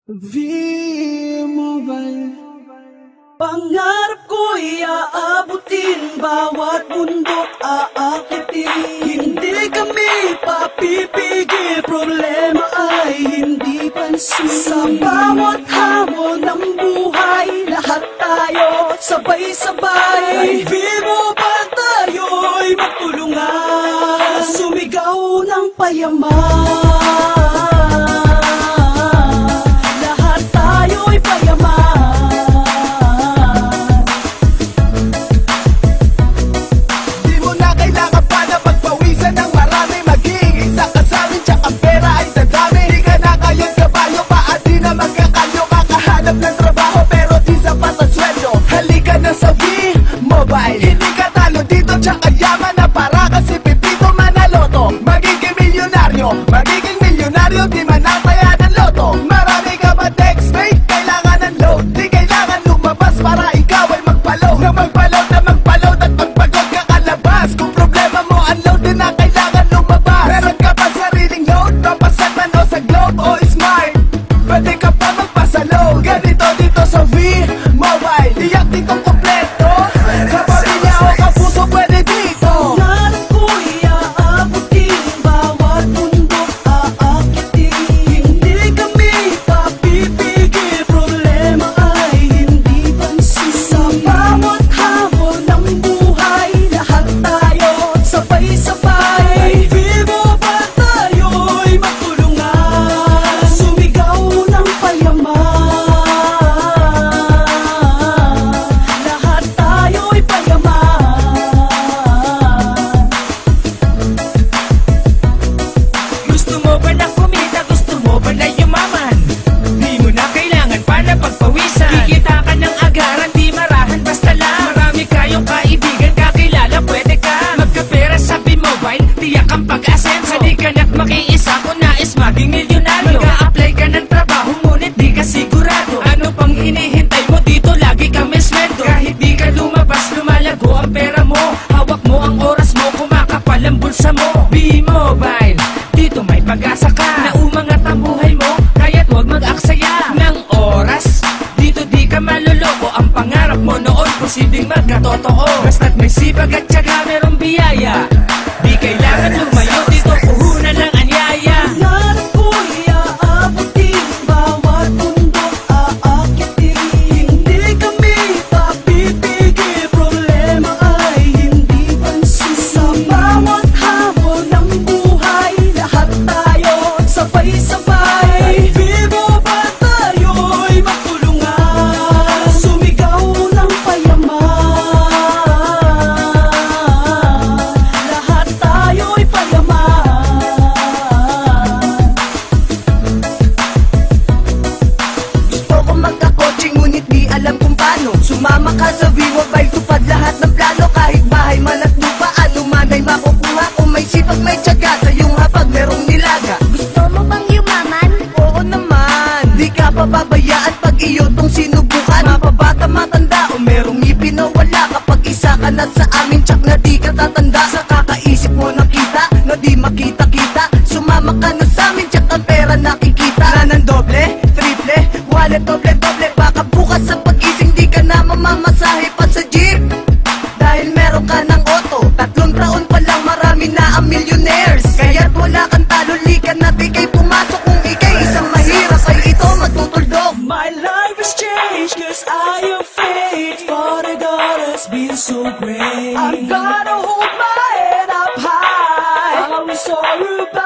V-Mobile. Pangarap ko'y aabutin, bawat bundok aakitin. Hindi kami papipigil, problema ay hindi pansin. Sa bawat hamon ng buhay, lahat tayo sabay-sabay. V-Mobile tayo'y magtulungan, sumigaw ng payaman. Hindi ka talo dito, tsaka yaman na para kasi pipito manaloto. Magiging milyonaryo, di manataya ng loto. Marami ka ba text, mate? Kailangan ng load, di kailangan lumabas para ikaw ay magpaload. Na magpaload at magpagod ka kalabas. Kung problema mo, unload din na kailangan lumabas. Meron ka pa sariling load, papasat man o sa globe o smart, pwede ka pa magpasaload. Ganito dito sa V-Mobile, iyak dito kompleto. Makiisa kung nais maging milyonaryo. Mag-a-apply ka ng trabaho ngunit di ka sigurado. Ano pang hinihintay mo dito, lagi ka may sweldo. Kahit di ka lumabas, lumalago ang pera mo. Hawak mo ang oras mo, kumakapal ang bulsa mo. V-Mobile, dito may pag-asa ka. Naumangat ang buhay mo, kaya't huwag mag-aksaya ng oras. Dito di ka maluloko, ang pangarap mo noon posibleng magkatotoo. Basta't may sipag at tiyaga, merong biyaya. Di kailangan lumayo, dito puhunan lang ang yaya. Pangarap ko'y aabutin, bawat bundok aakitin. Hindi kami papipigil, problema ay hindi pansin. Sa bawat hamon ng buhay, lahat tayo sabay-sabay. V-Mobile tayo'y magtulungan, sumigaw ng payaman. Sumama ka sa V-Mobile, tupad lahat ng plano. Kahit bahay man at lupa, ano man ay makukuha. Kung may sipag, may tiyaga, sa iyong hapag merong nilaga. Gusto mo bang yumaman? Oo naman, di ka pababayaan pag iyo tong sinubukan. Mapabata, matanda, o merong ngipin o wala. Kapag isa ka na sa amin, tsak na di ka tatanda. Sa kakaisip mo nakita, na di makita-kita. Sumama ka na sa amin, tsak ang pera nakikita. Na ng doble, triple, wallet doble-doble. Baka bukas sa pag-ising di ka na mamamasahe pa sa jeep. Dahil meron ka ng auto, 3 taon pa lang marami na ang millionaires. Kaya't wala kang talo, lika na di kay pumasok. Kung ikay isang mahirap ay ito magtutuldok. My life has changed cause I am faith, for the God has been so great. I'm gonna hold my head up high, I'm sorry about